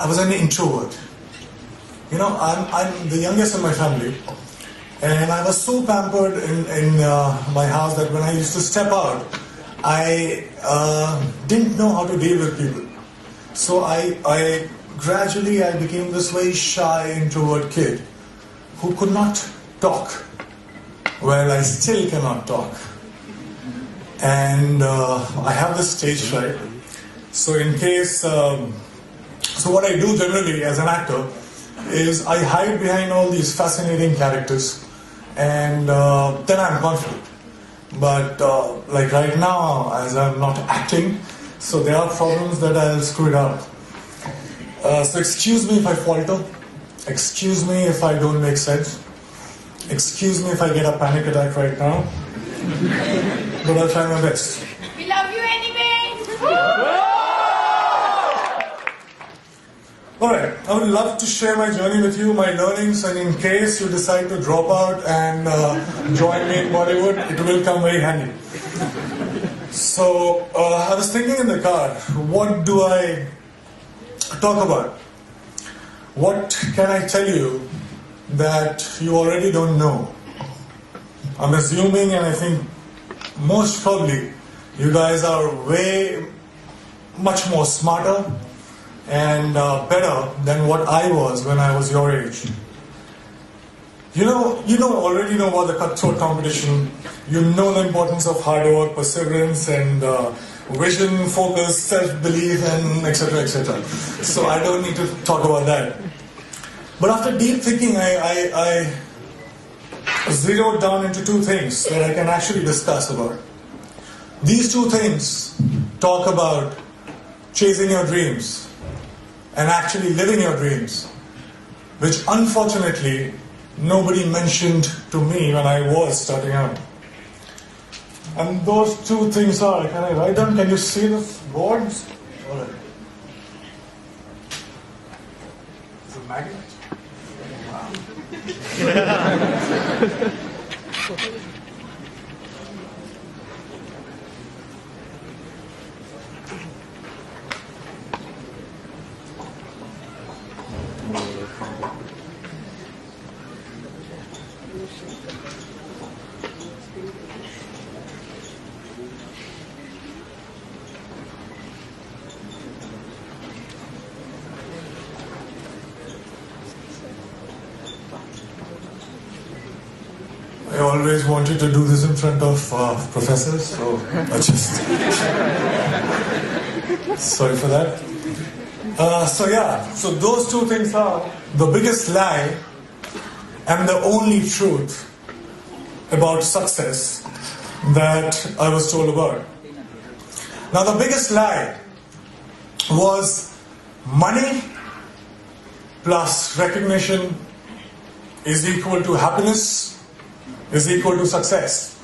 I was an introvert. You know, I'm the youngest in my family, and I was so pampered in my house that when I used to step out, I didn't know how to deal with people. So I gradually became this very shy introvert kid who could not talk. Well, I still cannot talk. And I have this stage fright. So in case, so what I do generally as an actor is I hide behind all these fascinating characters, and then I'm confident. But like right now, as I'm not acting, so there are problems that I'll screw it up. So excuse me if I falter. Excuse me if I don't make sense. Excuse me if I get a panic attack right now. But I'll try my best. We love you anyway! Alright, I would love to share my journey with you, my learnings, and in case you decide to drop out and join me in Bollywood, it will come very handy. So, I was thinking in the car, what do I talk about? What can I tell you that you already don't know? I'm assuming, and I think most probably, you guys are way much more smarter and better than what I was when I was your age. You already know about the cutthroat competition. You know the importance of hard work, perseverance, and vision, focus, self-belief, and etc., etc. So I don't need to talk about that. But after deep thinking, I zeroed down into two things that I can actually discuss about. These two things talk about chasing your dreams and actually living your dreams, which unfortunately nobody mentioned to me when I was starting out. And those two things are, can I write down? Can you see the boards? All right. Is it a magnet? Wow. I always wanted to do this in front of professors, so I just sorry for that. So those two things are the biggest lie and the only truth about success that I was told about. Now the biggest lie was money plus recognition is equal to happiness, is equal to success.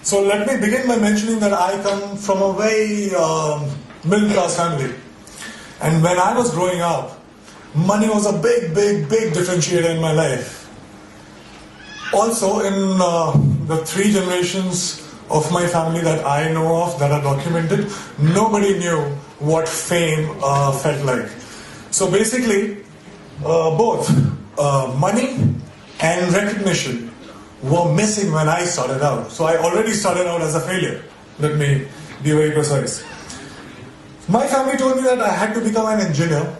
So let me begin by mentioning that I come from a very middle class family. And when I was growing up, money was a big differentiator in my life. Also in the 3 generations of my family that I know of, that are documented, nobody knew what fame felt like. So basically, both money and recognition were missing when I started out. So I already started out as a failure. Let me be very precise. My family told me that I had to become an engineer.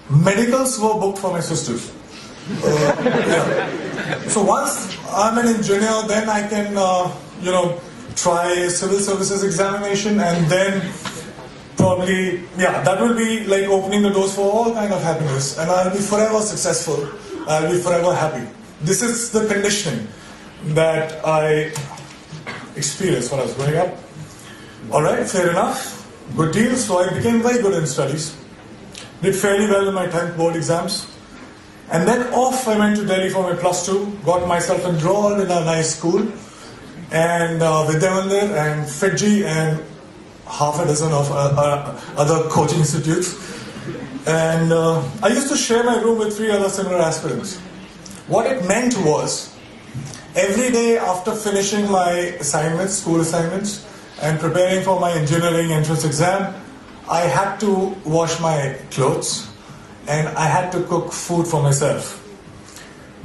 Medicals were booked for my sisters. So once I'm an engineer, then I can, try civil services examination, and then probably, that will be like opening the doors for all kind of happiness, and I'll be forever successful. I'll be forever happy. This is the conditioning that I experienced when I was growing up. Alright, fair enough. Good deal. So I became very good in studies. Did fairly well in my 10th board exams. And then off I went to Delhi for my +2. Got myself enrolled in a nice school. And Vidyamandir and Fiji and half a dozen of other coaching institutes. And I used to share my room with 3 other similar aspirants. What it meant was, every day after finishing my assignments, school assignments, and preparing for my engineering entrance exam, I had to wash my clothes and I had to cook food for myself.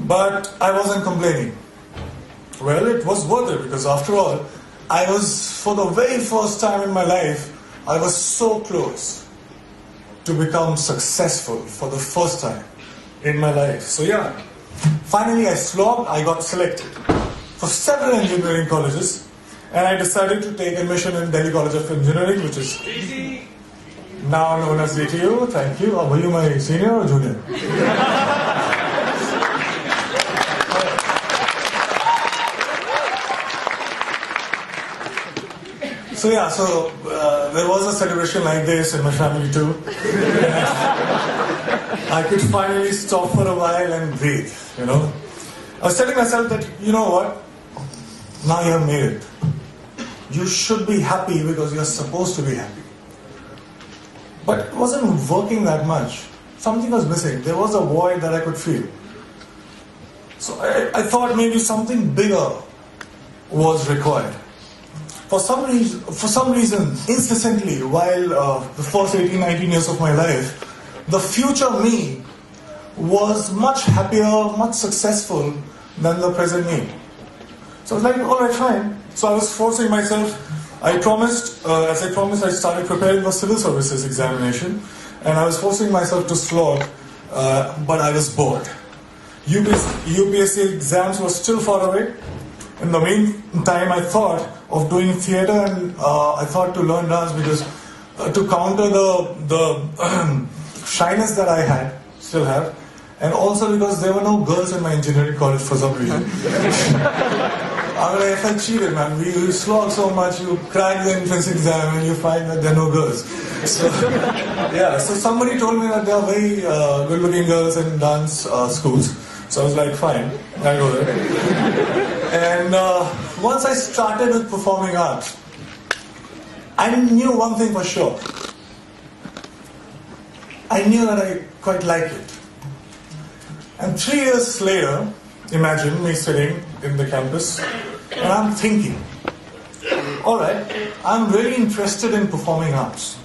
But I wasn't complaining. Well, it was worth it because after all, I was, for the very first time in my life, I was so close to become successful for the first time in my life. So yeah, finally I slogged, I got selected for several engineering colleges, and I decided to take admission in Delhi College of Engineering, which is now known as DTU. Thank you. Were you my senior or junior? So yeah, there was a celebration like this in my family too. I could finally stop for a while and breathe, you know. I was telling myself that, you know what, now you have made it. You should be happy because you're supposed to be happy. But it wasn't working that much. Something was missing. There was a void that I could feel. So I thought maybe something bigger was required. For some reason, incessantly, while the first 18, 19 years of my life, the future me was much happier, much successful than the present me. So I was like, all right, fine. So I was forcing myself. As I promised, I started preparing for civil services examination, and I was forcing myself to slog, but I was bored. UPSC exams were still far away. In the meantime, I thought of doing theatre, and I thought to learn dance because to counter the shyness that I still have, and also because there were no girls in my engineering college for some reason. I felt cheated, man. You slog so much, you crack the entrance exam, and you find that there are no girls. So, yeah. So somebody told me that there are very good-looking girls in dance schools. So I was like, fine, I'll go there. And once I started with performing arts, I knew one thing for sure. I knew that I quite liked it. And 3 years later, imagine me sitting in the campus, and I'm thinking, all right, I'm really interested in performing arts.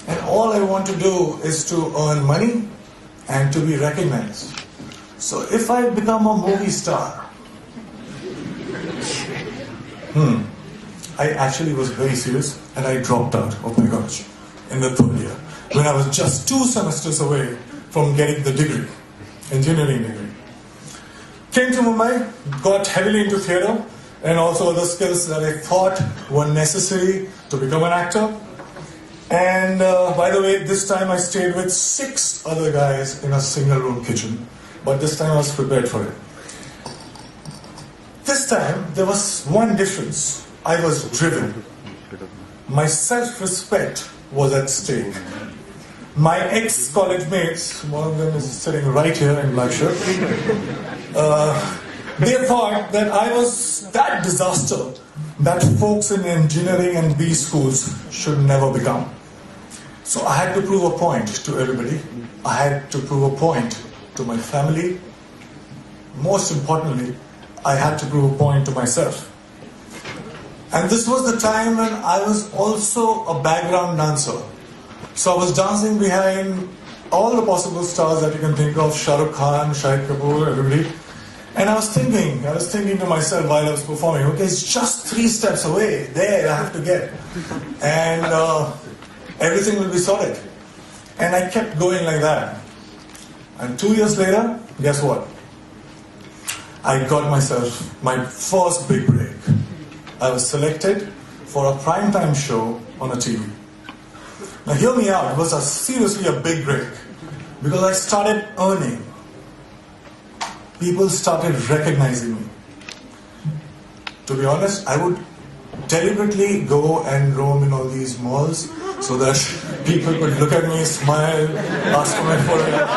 And all I want to do is to earn money and to be recognized. So if I become a movie star, I actually was very serious and I dropped out of my college in the third year when I was just 2 semesters away from getting the degree, engineering degree. Came to Mumbai, got heavily into theatre and also other skills that I thought were necessary to become an actor. And by the way, this time I stayed with 6 other guys in a single room kitchen. But this time I was prepared for it. This time there was one difference. I was driven. My self-respect was at stake. My ex-college mates, one of them is sitting right here in black shirt, they thought that I was that disaster that folks in engineering and B schools should never become. So I had to prove a point to everybody. I had to prove a point to my family. Most importantly, I had to prove a point to myself. And this was the time when I was also a background dancer. So I was dancing behind all the possible stars that you can think of, Shah Rukh Khan, Shahid Kapoor, everybody. And I was thinking to myself while I was performing, okay, it's just 3 steps away, there I have to get. And everything will be sorted. And I kept going like that. And 2 years later, guess what? I got myself my first big break. I was selected for a primetime show on a TV. Now hear me out, it was seriously a big break. Because I started earning. People started recognizing me. To be honest, I would deliberately go and roam in all these malls so that people could look at me, smile, ask for my photograph.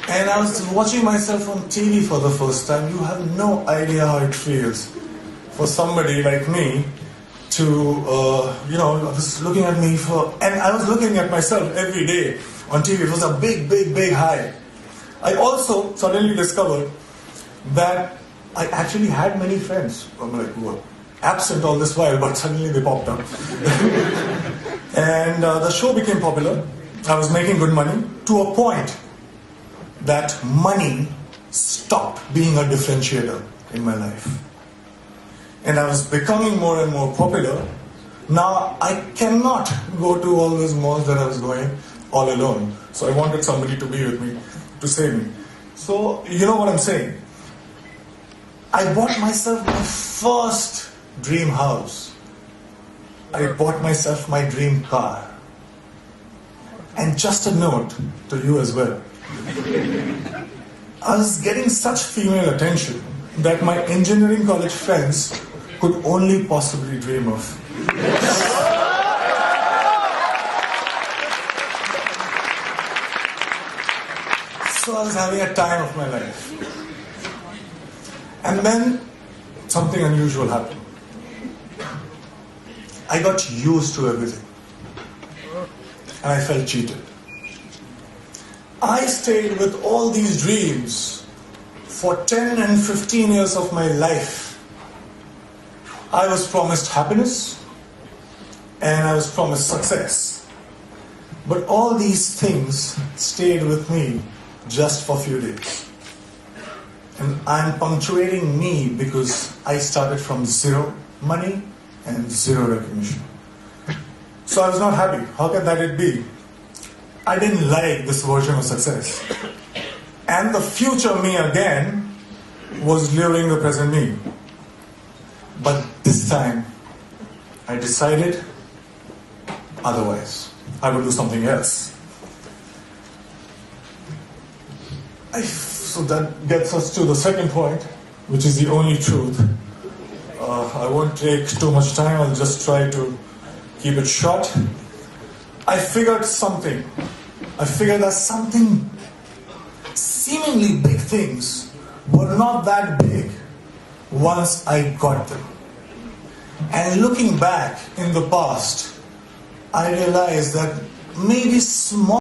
And I was watching myself on TV for the first time. You have no idea how it feels for somebody like me to, was looking at me and I was looking at myself every day on TV. It was a big, big, big high. I also suddenly discovered that I actually had many friends who were absent all this while, but suddenly they popped up. And the show became popular. I was making good money to a point that money stopped being a differentiator in my life. And I was becoming more and more popular. Now I cannot go to all those malls that I was going all alone. So I wanted somebody to be with me, to save me. So you know what I'm saying? I bought myself my first dream house. I bought myself my dream car. And just a note to you as well. I was getting such female attention that my engineering college friends could only possibly dream of. So I was having a time of my life. And then something unusual happened. I got used to everything. And I felt cheated. I stayed with all these dreams for 10 and 15 years of my life. I was promised happiness and I was promised success. But all these things stayed with me just for a few days. And I'm punctuating me because I started from zero money and zero recognition. So I was not happy. How can that be? I didn't like this version of success. And the future me again was luring the present me. But this time, I decided otherwise. I would do something else. So that gets us to the second point, which is the only truth. I won't take too much time. I'll just try to keep it short. I figured something. I figured that something, seemingly big things, were not that big once I got them. And looking back in the past, I realized that maybe small